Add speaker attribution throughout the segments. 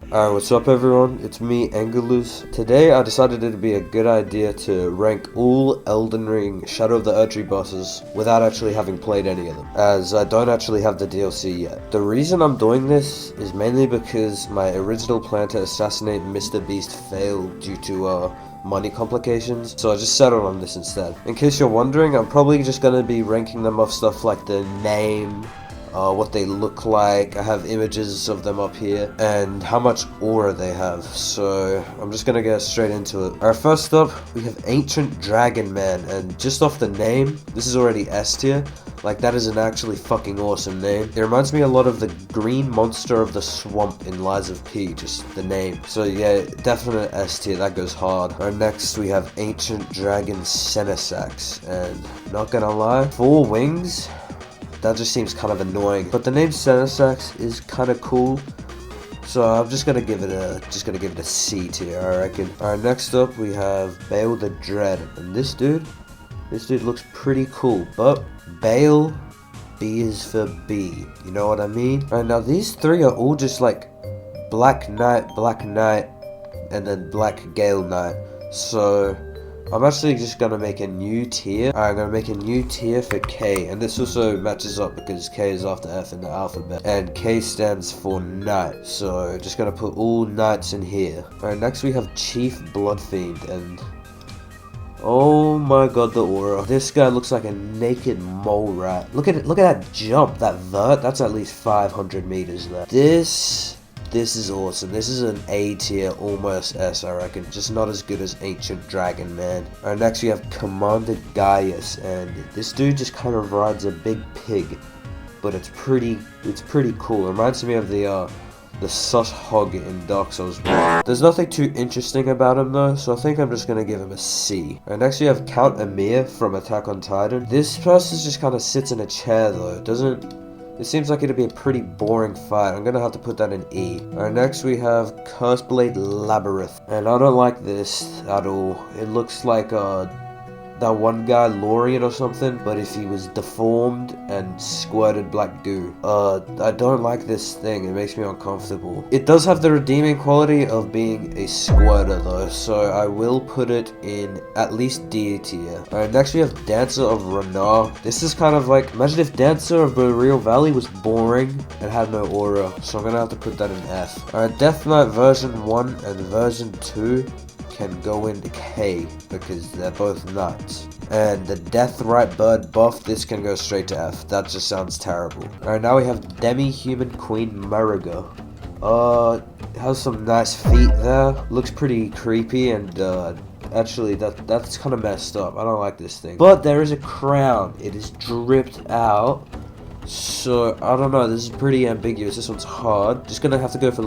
Speaker 1: Alright, what's up everyone? It's me, Angelus. Today I decided it'd be a good idea to rank all Elden Ring Shadow of the Erdtree bosses without actually having played any of them, as I don't actually have the DLC yet. The reason I'm doing this is mainly because my original plan to assassinate Mr. Beast failed due to money complications, so I just settled on this instead. In case you're wondering, I'm probably just gonna be ranking them off stuff like the name, what they look like. I have images of them up here, and how much aura they have, so I'm just gonna get straight into it. Alright, first up, we have Ancient Dragon Man, and just off the name, this is already S tier. Like, that is an actually fucking awesome name. It reminds me a lot of the green monster of the swamp in Lies of P, just the name. So yeah, definite S tier, that goes hard. Alright, next we have Ancient Dragon Senesax, and not gonna lie, 4 wings? That just seems kind of annoying, but the name Senesax is kind of cool, so I'm just gonna give it a C tier, I reckon. Alright, next up we have Bale the Dread, and this dude looks pretty cool, but Bale, B is for B, you know what I mean? Alright, now these 3 are all just like Black Knight, and then Black Gale Knight, so I'm actually just gonna make a new tier. Alright, I'm gonna make a new tier for K, and this also matches up because K is after F in the alphabet, and K stands for Knight, so just gonna put all Knights in here. Alright, next we have Chief Blood Fiend, and oh my god, the aura. This guy looks like a naked mole rat. Look at that jump, that vert, that's at least 500 meters there. This is awesome. This is an A tier, almost S, I reckon. Just not as good as Ancient Dragon Man. Alright, next we have Commander Gaius, and this dude just kind of rides a big pig, but it's pretty cool. It reminds me of the sus hog in Dark Souls 1. There's nothing too interesting about him though, so I think I'm just gonna give him a C. Alright, next we have Count Amir from Attack on Titan. This person just kind of sits in a chair though. It seems like it'd be a pretty boring fight. I'm gonna have to put that in E. Alright, next we have Curseblade Labyrinth, and I don't like this at all. It looks like that one guy, Lorien or something, but if he was deformed and squirted black goo. I don't like this thing. It makes me uncomfortable. It does have the redeeming quality of being a squirter though, so I will put it in at least D tier. Alright, next we have Dancer of Rina. This is kind of like, imagine if Dancer of Burial Valley was boring and had no aura, so I'm gonna have to put that in F. Alright, Death Knight version 1 and version 2 can go into K because they're both Knights. And the Deathrite Bird buff, this can go straight to F. That just sounds terrible. Alright, now we have Demi-Human Queen Mariga. Has some nice feet there. Looks pretty creepy, and actually that's kind of messed up. I don't like this thing. But there is a crown. It is dripped out. So, I don't know, this is pretty ambiguous. This one's hard. Just gonna have to go for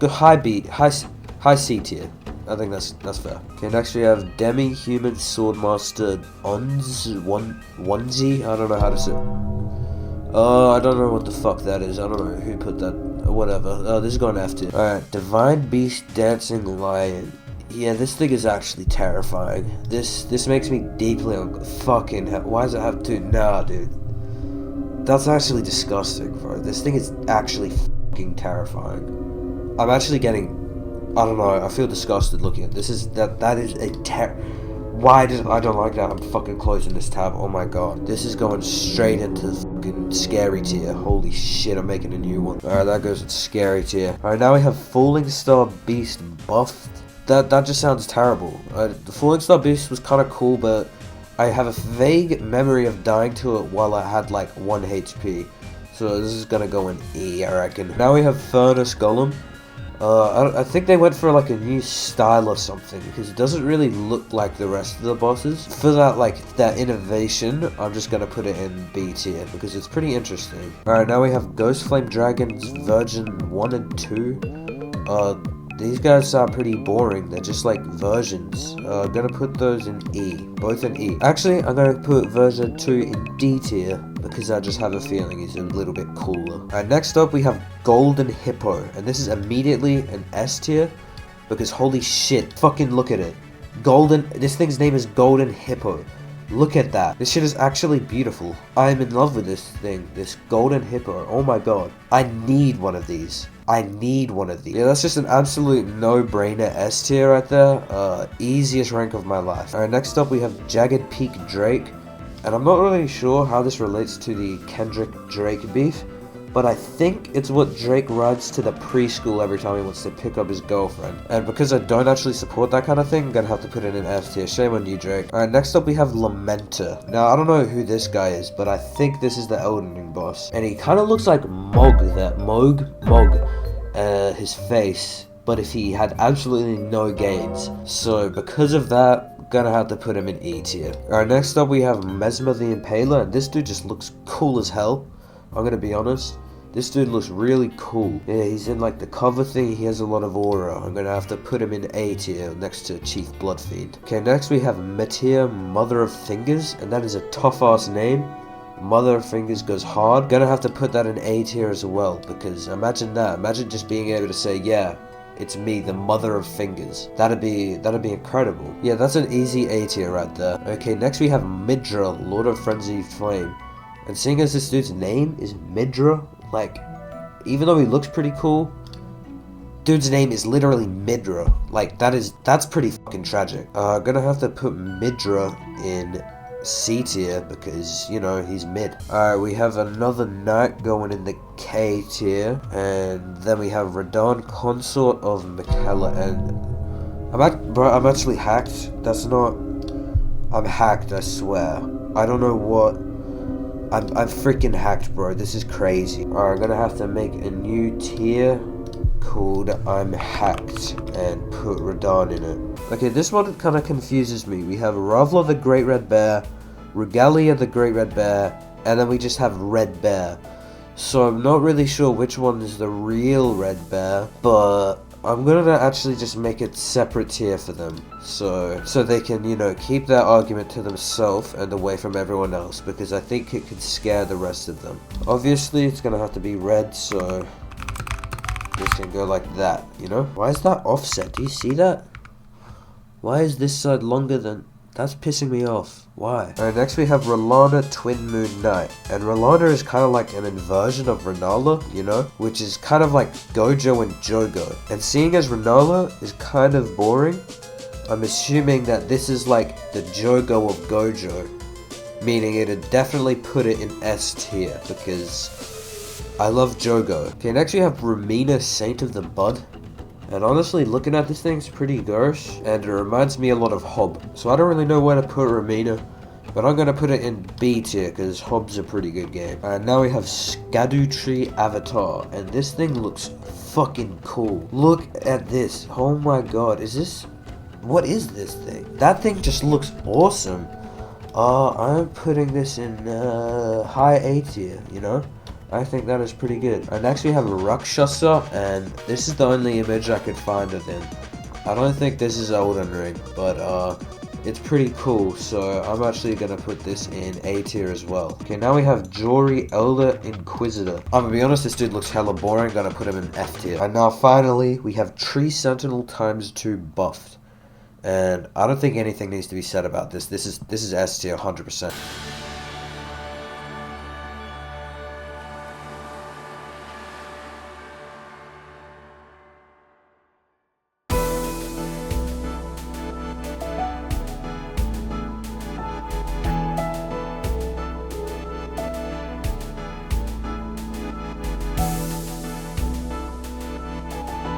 Speaker 1: high C tier. I think that's fair. Okay, next we have Demi-Human Swordmaster Onesie. I don't know how to say it. I don't know what the fuck that is. I don't know who put that. Whatever. This is going F tier. Alright, Divine Beast Dancing Lion. Yeah, this thing is actually terrifying. This makes me deeply fucking why does it have 2? Nah, dude. That's actually disgusting, bro. This thing is actually fucking terrifying. I'm actually getting, I don't know, I feel disgusted looking at this. That is a why did I don't like that? I'm fucking closing this tab. Oh my god. This is going straight into the fucking scary tier. Holy shit, I'm making a new one. Alright, that goes into scary tier. Alright, now we have Falling Star Beast buffed. That just sounds terrible. The Falling Star Beast was kind of cool, but I have a vague memory of dying to it while I had like 1 HP. So this is gonna go in E, I reckon. Now we have Furnace Golem. I think they went for like a new style or something, because it doesn't really look like the rest of the bosses. For that innovation, I'm just gonna put it in B tier because it's pretty interesting. Alright, now we have Ghost Flame Dragons version 1 and 2. These guys sound pretty boring. They're just like versions. I'm gonna put those in E. Both in E. Actually, I'm gonna put version 2 in D tier because I just have a feeling he's a little bit cooler. Alright, next up we have Golden Hippo. And this is immediately an S tier because holy shit. Fucking look at it. This thing's name is Golden Hippo. Look at that. This shit is actually beautiful. I am in love with this thing. This Golden Hippo. Oh my god. I need one of these. I need one of these. Yeah, that's just an absolute no-brainer S tier right there. Easiest rank of my life. Alright, next up we have Jagged Peak Drake. And I'm not really sure how this relates to the Kendrick-Drake beef, but I think it's what Drake rides to the preschool every time he wants to pick up his girlfriend. And because I don't actually support that kind of thing, I'm gonna have to put it in F tier. Shame on you, Drake. Alright, next up we have Lamenta. Now, I don't know who this guy is, but I think this is the Elden Ring boss. And he kind of looks like Mog, his face. But if he had absolutely no gains. So, because of that, gonna have to put him in E tier. Alright, next up we have Mesma the Impaler, and this dude just looks cool as hell. I'm gonna be honest. This dude looks really cool. Yeah, he's in like the cover thing, he has a lot of aura. I'm gonna have to put him in A tier next to Chief Blood Fiend. Okay, next we have Mettia, Mother of Fingers, and that is a tough ass name. Mother of Fingers goes hard. Gonna have to put that in A tier as well, because imagine that. Imagine just being able to say, yeah, it's me, the Mother of Fingers. That'd be incredible. Yeah, that's an easy A tier right there. Okay, next we have Midra, Lord of Frenzied Flame. And seeing as this dude's name is Midra, like, even though he looks pretty cool, dude's name is literally Midra. Like, that's pretty fucking tragic. Gonna have to put Midra in C tier because, you know, he's mid. Alright, we have another knight going in the K tier, and then we have Radon, Consort of Michaela, and I'm actually hacked. I'm hacked, I swear. I don't know what. I'm freaking hacked, bro. This is crazy. Alright, I'm gonna have to make a new tier called I'm Hacked and put Radon in it. Okay, this one kind of confuses me. We have Ravla the Great Red Bear, Regalia the Great Red Bear, and then we just have Red Bear. So I'm not really sure which one is the real Red Bear, but I'm gonna actually just make it separate tier for them, so they can, you know, keep their argument to themselves and away from everyone else, because I think it could scare the rest of them. Obviously, it's gonna have to be red, so this can go like that, you know? Why is that offset? Do you see that? Why is this side longer than... That's pissing me off. Why? Alright, next we have Rolana Twin Moon Knight. And Rolana is kind of like an inversion of Renala, you know? Which is kind of like Gojo and Jogo. And seeing as Renala is kind of boring, I'm assuming that this is like the Jogo of Gojo. Meaning it'd definitely put it in S tier, because I love Jogo. Okay, next we have Rumina, Saint of the Bud. And honestly, looking at this thing, it's pretty gross, and it reminds me a lot of Hob. So I don't really know where to put Rumina, but I'm gonna put it in B tier, because Hob's a pretty good game. And now we have Scadu Tree Avatar, and this thing looks fucking cool. Look at this. Oh my god, what is this thing? That thing just looks awesome. I'm putting this in high A tier, you know? I think that is pretty good. And next we have Rakshasa, and this is the only image I could find of him. I don't think this is Elden Ring, but it's pretty cool, so I'm actually gonna put this in A tier as well. Okay, now we have Jory Elder Inquisitor. I'm gonna be honest, this dude looks hella boring, gonna put him in F tier. And now finally, we have Tree Sentinel ×2 buffed. And I don't think anything needs to be said about this. This is S tier 100%.